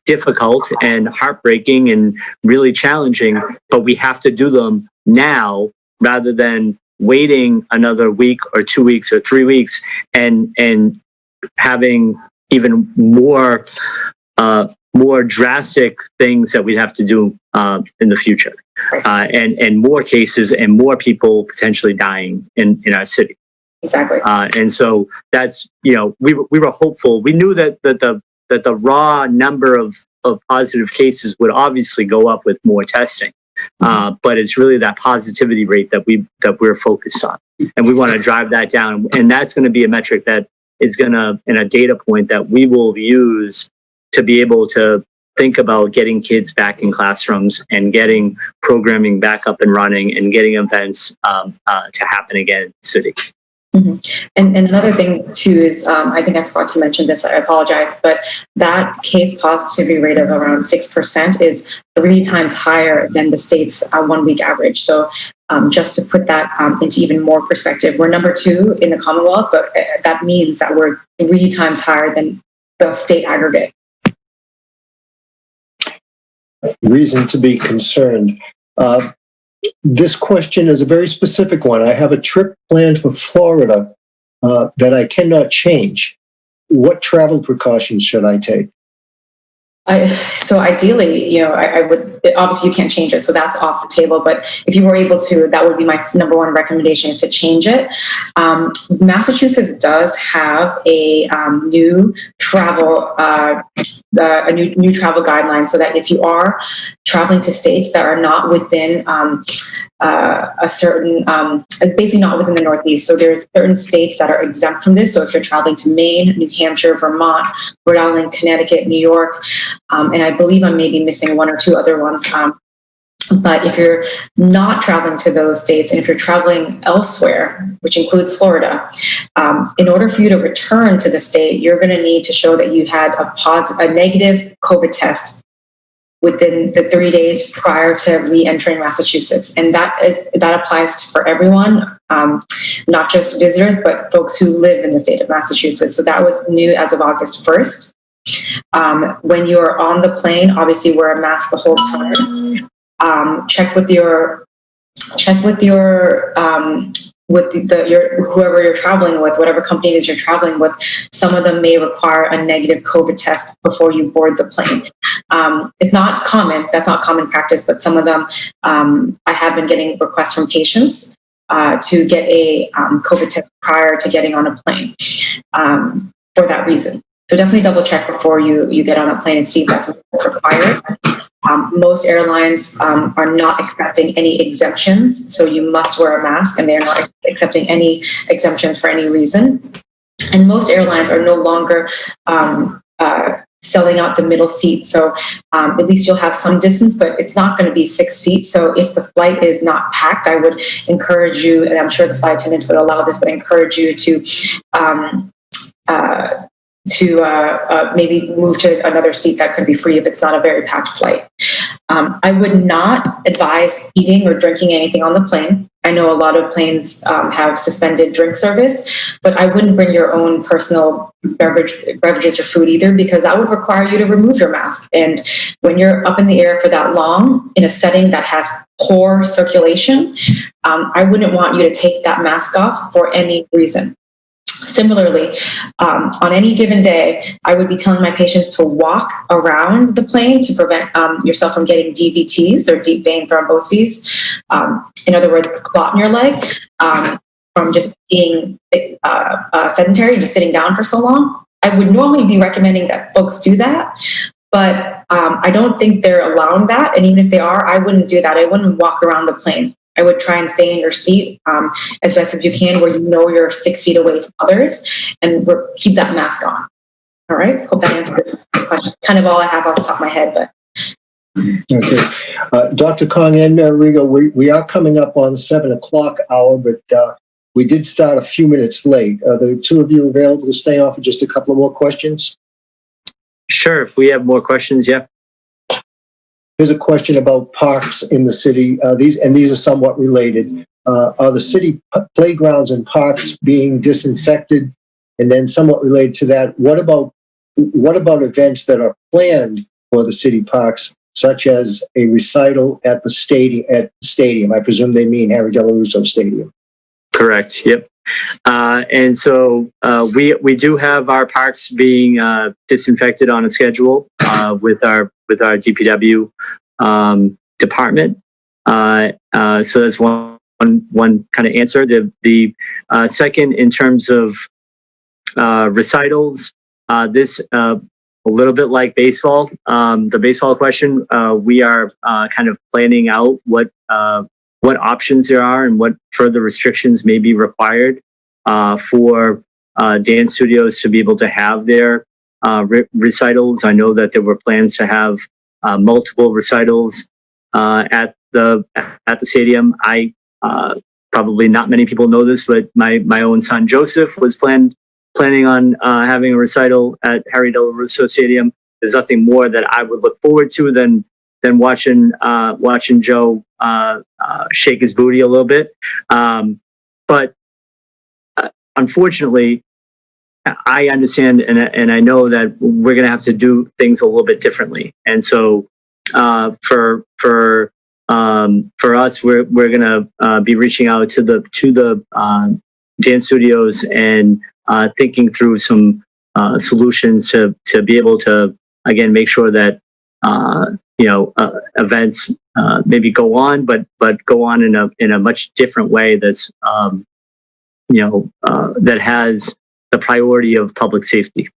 difficult and heartbreaking and really challenging, but we have to do them now rather than waiting another week or 2 weeks or 3 weeks and having even more drastic things that we'd have to do in the future, and more cases and more people potentially dying in our city. Exactly. And so that's, we were hopeful. We knew that the raw number of positive cases would obviously go up with more testing. But it's really that positivity rate that we're focused on. And we want to drive that down. And that's going to be a metric that is going to, and a data point that we will use to be able to think about getting kids back in classrooms and getting programming back up and running and getting events to happen again in the city. Mm-hmm. And another thing too is, I think I forgot to mention this, I apologize, but that case positivity rate of around 6% is 3 times higher than the state's 1 week average. So just to put that into even more perspective, we're number 2 in the Commonwealth, but that means that we're 3 times higher than the state aggregate. Reason to be concerned. This question is a very specific one. I have a trip planned for Florida that I cannot change. What travel precautions should I take? So ideally, I would, obviously you can't change it, so that's off the table. But if you were able to, that would be my number one recommendation, is to change it. Massachusetts does have a new travel, new travel guideline, so that if you are traveling to states that are not within a certain, basically not within the Northeast. So there's certain states that are exempt from this. So if you're traveling to Maine, New Hampshire, Vermont, Rhode Island, Connecticut, New York, and I believe I'm maybe missing one or two other ones. But if you're not traveling to those states, and if you're traveling elsewhere, which includes Florida, in order for you to return to the state, you're going to need to show that you had a negative COVID test within the 3 days prior to re-entering Massachusetts. And that applies for everyone, not just visitors, but folks who live in the state of Massachusetts. So that was new as of August 1st. When you're on the plane, obviously wear a mask the whole time. Check with your whoever you're traveling with, whatever company it is you're traveling with. Some of them may require a negative COVID test before you board the plane. It's not common. That's not common practice, but some of them, I have been getting requests from patients to get a COVID test prior to getting on a plane for that reason. So definitely double check before you get on a plane and see if that's required. Most airlines are not accepting any exemptions, so you must wear a mask, and they're not accepting any exemptions for any reason. And most airlines are no longer selling out the middle seat, so at least you'll have some distance, but it's not going to be 6 feet. So if the flight is not packed, I would encourage you, and I'm sure the flight attendants would allow this, but I encourage you to maybe move to another seat that could be free if it's not a very packed flight. I would not advise eating or drinking anything on the plane. I know a lot of planes have suspended drink service, but I wouldn't bring your own personal beverages or food either, because that would require you to remove your mask. And when you're up in the air for that long in a setting that has poor circulation, I wouldn't want you to take that mask off for any reason. Similarly, on any given day, I would be telling my patients to walk around the plane to prevent yourself from getting DVTs, or deep vein thromboses. In other words, a clot in your leg, from just being sedentary, just sitting down for so long. I would normally be recommending that folks do that, but I don't think they're allowing that. And even if they are, I wouldn't do that. I wouldn't walk around the plane. I would try and stay in your seat as best as you can, where you know you're 6 feet away from others, and keep that mask on. All right. Hope that answers the question. Kind of all I have off the top of my head, but. Okay. Dr. Kong and Arrigo, we are coming up on the 7 o'clock hour, but we did start a few minutes late. Are the two of you available to stay on for just a couple of more questions? Sure. If we have more questions, yeah. Here's a question about parks in the city. These are somewhat related. Are the city playgrounds and parks being disinfected? And then, somewhat related to that, what about events that are planned for the city parks, such as a recital at the stadium? I presume they mean Harry Delarusso Stadium. Correct. Yep. And so we do have our parks being disinfected on a schedule with our DPW department. So that's one kind of answer. The second, in terms of recitals, this a little bit like baseball. The baseball question, we are kind of planning out what options there are and what further restrictions may be required for dance studios to be able to have their recitals. I know that there were plans to have multiple recitals at the stadium. I probably not many people know this, but my own son Joseph was planning on having a recital at Harry Delarusso Stadium. There's nothing more that I would look forward to than watching Joe shake his booty a little bit. But unfortunately, I understand and I know that we're going to have to do things a little bit differently. And so for for us, we're going to be reaching out to the dance studios and thinking through some solutions to be able to again make sure that events maybe go on, but go on in a much different way that's that has the priority of public safety.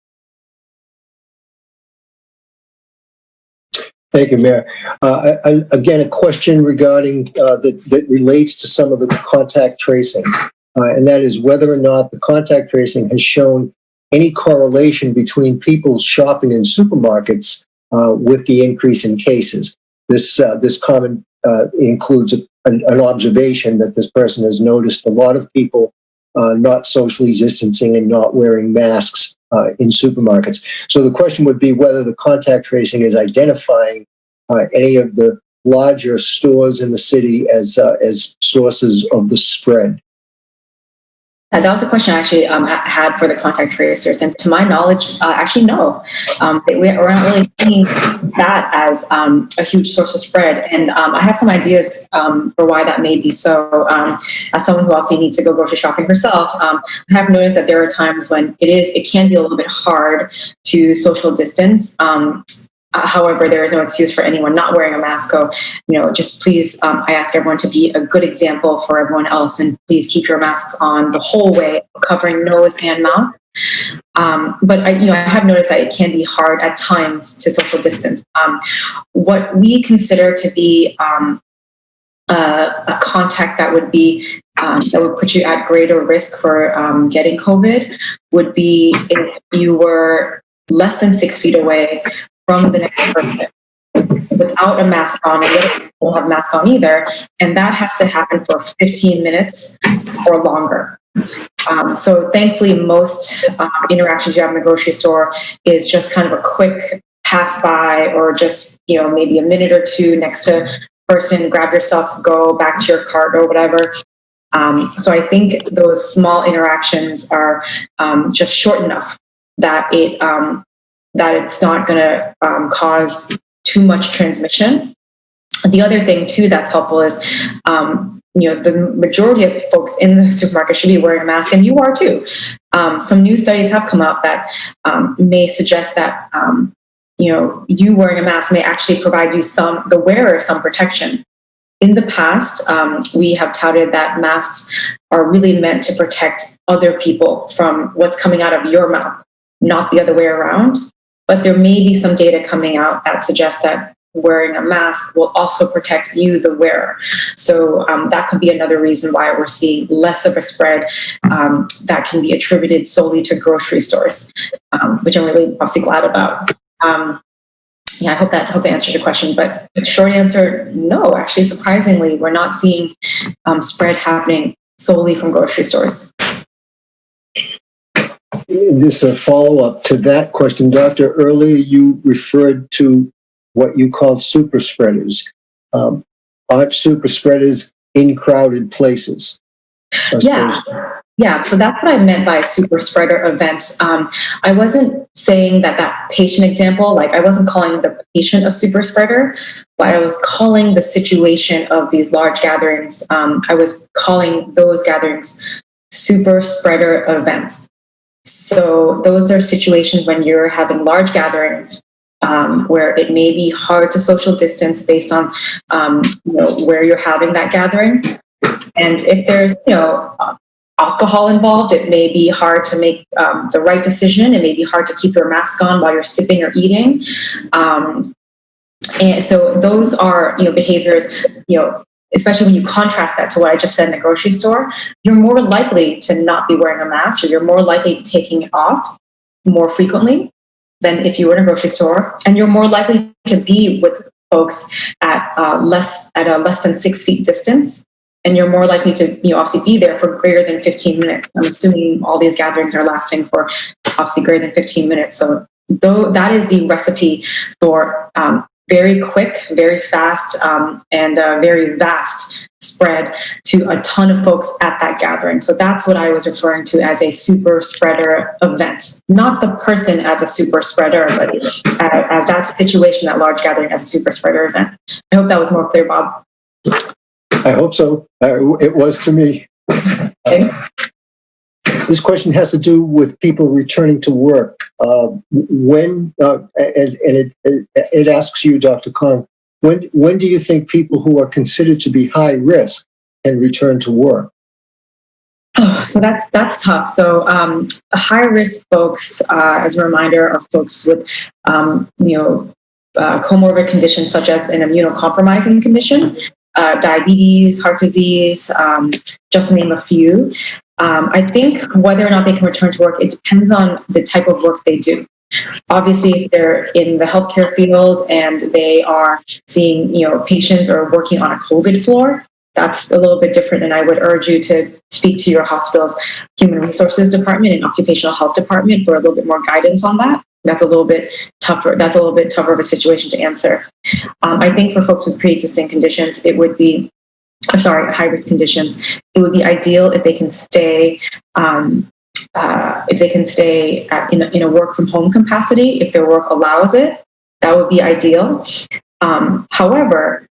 Thank you, Mayor. Again, a question regarding that relates to some of the contact tracing, and that is whether or not the contact tracing has shown any correlation between people shopping in supermarkets with the increase in cases. This comment includes an observation that this person has noticed a lot of people not socially distancing and not wearing masks in supermarkets. So the question would be whether the contact tracing is identifying any of the larger stores in the city as sources of the spread. That was a question I actually had for the contact tracers, and to my knowledge, actually no. We're not really seeing that as a huge source of spread, and I have some ideas for why that may be so. As someone who obviously needs to go grocery shopping herself, I have noticed that there are times when it can be a little bit hard to social distance. However, there is no excuse for anyone not wearing a mask. So, just please, I ask everyone to be a good example for everyone else, and please keep your masks on the whole way, covering nose and mouth. But I have noticed that it can be hard at times to social distance. What we consider to be a contact that would put you at greater risk for getting COVID would be if you were less than 6 feet away from the next person without a mask on, and they don't have a mask on either, and that has to happen for 15 minutes or longer. So thankfully, most interactions you have in the grocery store is just kind of a quick pass by, or just maybe a minute or two next to a person, grab your stuff, go back to your cart or whatever. So I think those small interactions are just short enough that it's not going to cause too much transmission. The other thing too that's helpful is, the majority of folks in the supermarket should be wearing a mask, and you are too. Some new studies have come out that may suggest that you wearing a mask may actually provide you the wearer some protection. In the past, we have touted that masks are really meant to protect other people from what's coming out of your mouth, not the other way around. But there may be some data coming out that suggests that wearing a mask will also protect you, the wearer. So that could be another reason why we're seeing less of a spread that can be attributed solely to grocery stores, which I'm really obviously glad about. I hope that answers your question. But the short answer, no. Actually, surprisingly, we're not seeing spread happening solely from grocery stores. This is a follow-up to that question. Doctor, earlier you referred to what you called super spreaders. Aren't super spreaders in crowded places? Yeah. So that's what I meant by super spreader events. I wasn't saying that patient example, I wasn't calling the patient a super spreader, but I was calling the situation of these large gatherings. I was calling those gatherings super spreader events. So those are situations when you're having large gatherings where it may be hard to social distance based on where you're having that gathering. And if there's alcohol involved, it may be hard to make the right decision. It may be hard to keep your mask on while you're sipping or eating. And so those are behaviors, especially when you contrast that to what I just said in the grocery store, you're more likely to not be wearing a mask, or you're more likely to be taking it off more frequently than if you were in a grocery store. And you're more likely to be with folks at a less than 6 feet distance. And you're more likely to obviously be there for greater than 15 minutes. I'm assuming all these gatherings are lasting for obviously greater than 15 minutes. So that is the recipe for very quick, very fast, and very vast spread to a ton of folks at that gathering. So that's what I was referring to as a super spreader event. Not the person as a super spreader, but as that situation, that large gathering as a super spreader event. I hope that was more clear, Bob. I hope so. It was to me. Thanks. This question has to do with people returning to work. It asks you, Dr. Kong, when do you think people who are considered to be high risk can return to work? Oh, so that's tough. So high risk folks, as a reminder, are folks with comorbid conditions such as an immunocompromising condition, diabetes, heart disease, just to name a few. I think whether or not they can return to work, it depends on the type of work they do. Obviously, if they're in the healthcare field and they are seeing, patients or working on a COVID floor, that's a little bit different. And I would urge you to speak to your hospital's human resources department and occupational health department for a little bit more guidance on that. That's a little bit tougher. That's a little bit tougher of a situation to answer. I think for folks with pre-existing conditions, it would be, high-risk conditions, it would be ideal if they can stay in a work from home capacity, if their work allows it. That would be ideal. However,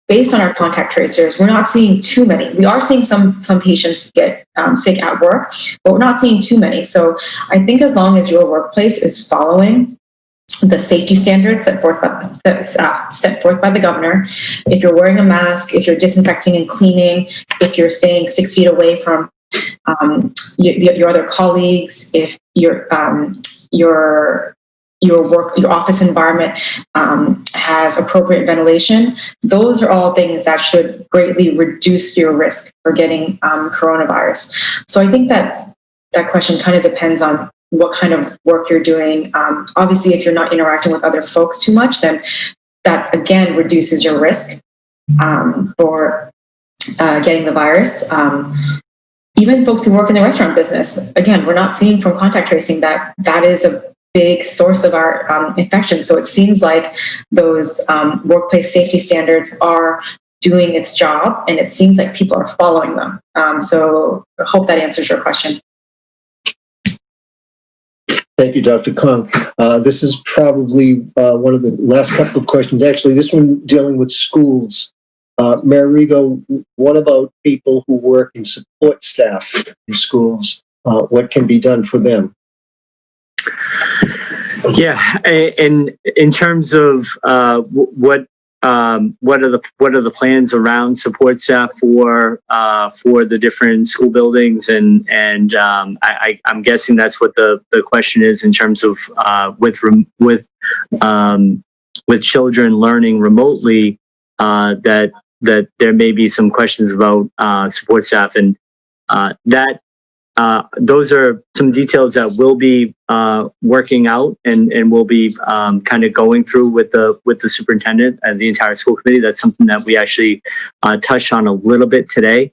based on our contact tracers, we're not seeing too many. We are seeing some patients get sick at work, but we're not seeing too many. So I think as long as your workplace is following the safety standards set forth by the governor, if you're wearing a mask, if you're disinfecting and cleaning, if you're staying 6 feet away from your other colleagues, if your office environment has appropriate ventilation, those are all things that should greatly reduce your risk for getting coronavirus. So I think that question kind of depends on what kind of work you're doing. Obviously, if you're not interacting with other folks too much, then that again reduces your risk for getting the virus. Even folks who work in the restaurant business, again, we're not seeing from contact tracing that is a big source of our infection. So it seems like those workplace safety standards are doing its job, and it seems like people are following them. So I hope that answers your question. Thank you, Dr. Kong. This is probably one of the last couple of questions. Actually, this one dealing with schools. Mayor Arrigo, what about people who work in support staff in schools? What can be done for them? Yeah, and in terms of what are the plans around support staff for the different school buildings, and I'm guessing that's what the question is in terms of with children learning remotely, that there may be some questions about support staff, and that those are some details that we'll be working out and we'll be kind of going through with the superintendent and the entire school committee. That's something that we actually touched on a little bit today,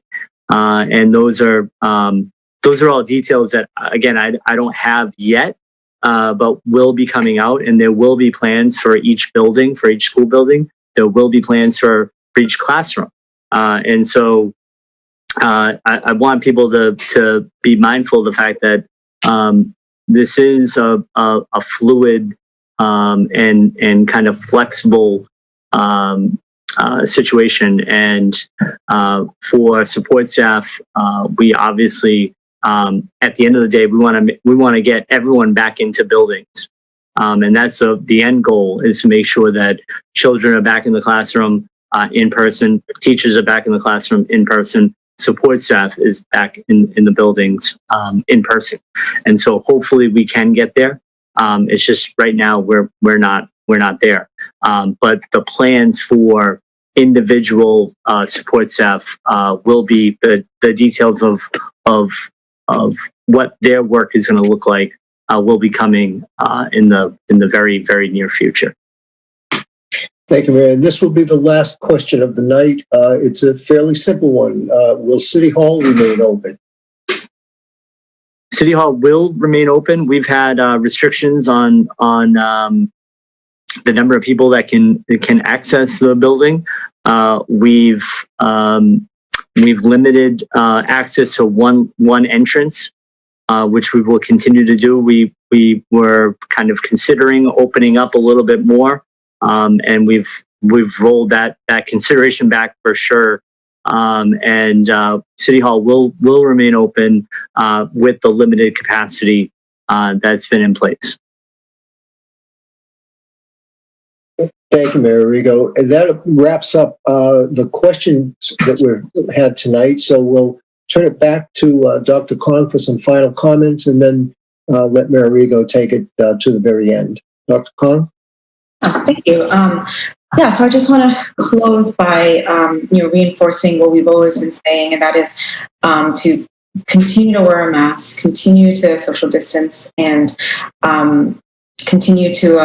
and those are all details that again I don't have yet, but will be coming out, and there will be plans for each building, for each school building. There will be plans for each classroom, and so. I want people to be mindful of the fact that this is a fluid and kind of flexible situation. And for support staff, we obviously at the end of the day we want to get everyone back into buildings, and that's the end goal, is to make sure that children are back in the classroom in person, teachers are back in the classroom in person. Support staff is back in the buildings in person, and so hopefully we can get there. It's just right now we're not there. But the plans for individual support staff will be the details of what their work is going to look like will be coming in the very, very near future. Thank you, Mayor. And this will be the last question of the night. It's a fairly simple one. Will City Hall remain open? City Hall will remain open. We've had restrictions on the number of people that can access the building. We've limited access to one entrance, which we will continue to do. We were kind of considering opening up a little bit more. And we've we've rolled that consideration back for sure. And City Hall will remain open with the limited capacity that's been in place. Thank you, Mayor Arrigo. And that wraps up the questions that we've had tonight. So we'll turn it back to Dr. Kong for some final comments, and then let Mayor Arrigo take it to the very end. Dr. Kong? Thank you. So I just want to close by, reinforcing what we've always been saying, and that is to continue to wear a mask, continue to social distance, and continue to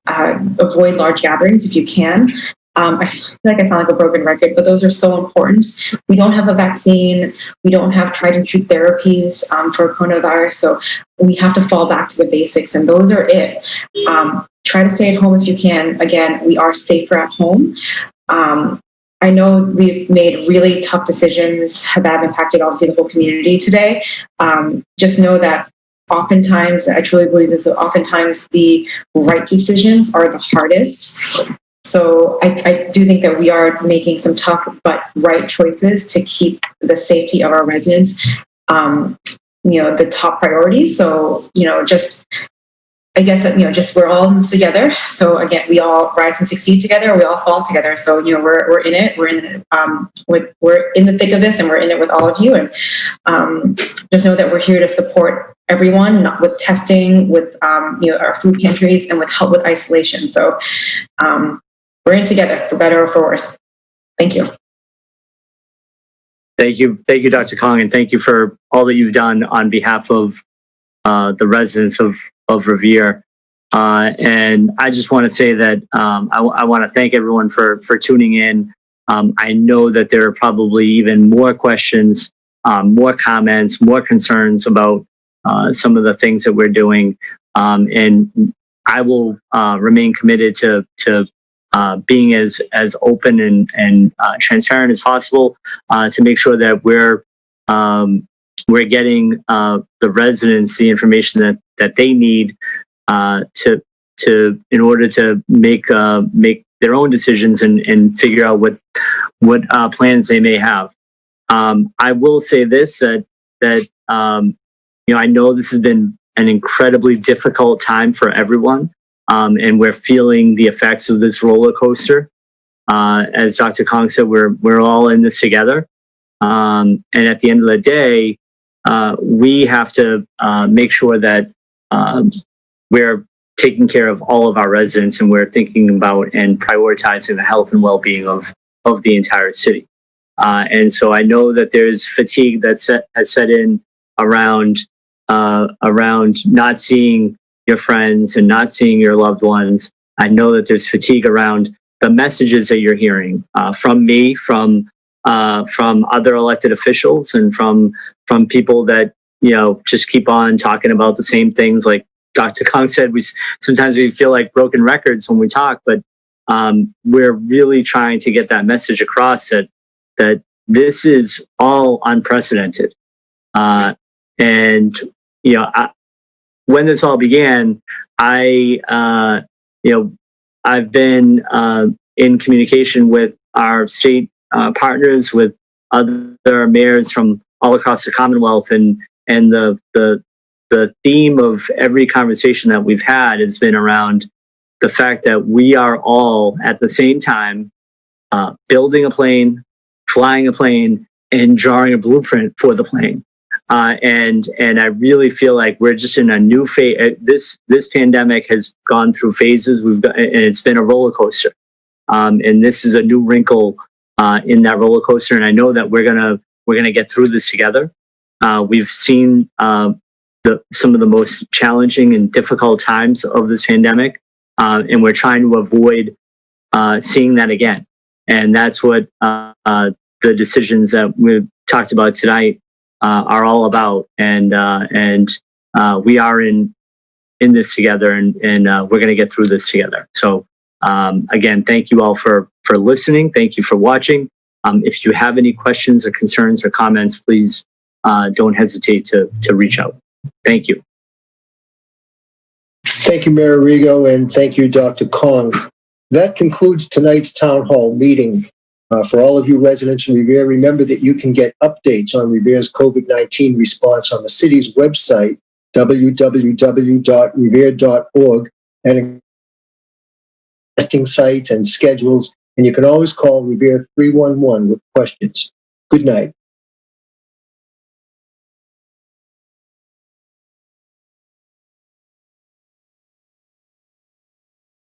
avoid large gatherings if you can. I feel like I sound like a broken record, but those are so important. We don't have a vaccine. We don't have tried and true therapies for coronavirus. So we have to fall back to the basics, and those are it. Try to stay at home if you can. Again, we are safer at home. I know we've made really tough decisions that have impacted obviously the whole community today. Just know that oftentimes, I truly believe that oftentimes the right decisions are the hardest. So I do think that we are making some tough but right choices to keep the safety of our residents, the top priority. So, I guess that, just we're all in this together. So again, we all rise and succeed together. We all fall together. So, we're in it. We're in it. We're in the thick of this, and we're in it with all of you. And just know that we're here to support everyone, not with testing, with our food pantries, and with help with isolation. So we're in together, for better or for worse. Thank you. Thank you, Dr. Kong, and thank you for all that you've done on behalf of the residents of Revere. And I just want to say that I want to thank everyone for tuning in. I know that there are probably even more questions, more comments, more concerns about some of the things that we're doing. And I will remain committed to being as open and transparent as possible to make sure that we're getting the residents the information that they need in order to make their own decisions and figure out what plans they may have. I will say this, that I know this has been an incredibly difficult time for everyone, and we're feeling the effects of this roller coaster. As Dr. Kong said, we're all in this together. And at the end of the day, we have to make sure that we're taking care of all of our residents, and we're thinking about and prioritizing the health and well-being of the entire city. And so I know that there's fatigue that has set in around not seeing your friends and not seeing your loved ones. I know that there's fatigue around the messages that you're hearing from me, from other elected officials, and from people that just keep on talking about the same things. Like Dr. Kong said, sometimes we feel like broken records when we talk, but we're really trying to get that message across that this is all unprecedented. And when this all began, I've been in communication with our state partners, with other mayors from all across the Commonwealth, and the theme of every conversation that we've had has been around the fact that we are all at the same time building a plane, flying a plane, and drawing a blueprint for the plane. And I really feel like we're just in a new phase. This pandemic has gone through phases. And it's been a roller coaster. And this is a new wrinkle in that roller coaster. And I know that we're gonna get through this together. We've seen some of the most challenging and difficult times of this pandemic, and we're trying to avoid seeing that again. And that's what the decisions that we've talked about tonight are all about. And we are in this together, and we're going to get through this together. So again, thank you all for listening. Thank you for watching. If you have any questions or concerns or comments, please don't hesitate to reach out. Thank you. Thank you, Mayor Arrigo, and thank you, Dr. Kong. That concludes tonight's town hall meeting. For all of you residents in Revere, remember that you can get updates on Revere's COVID-19 response on the city's website, www.revere.org, and testing sites and schedules. And you can always call Revere 311 with questions. Good night.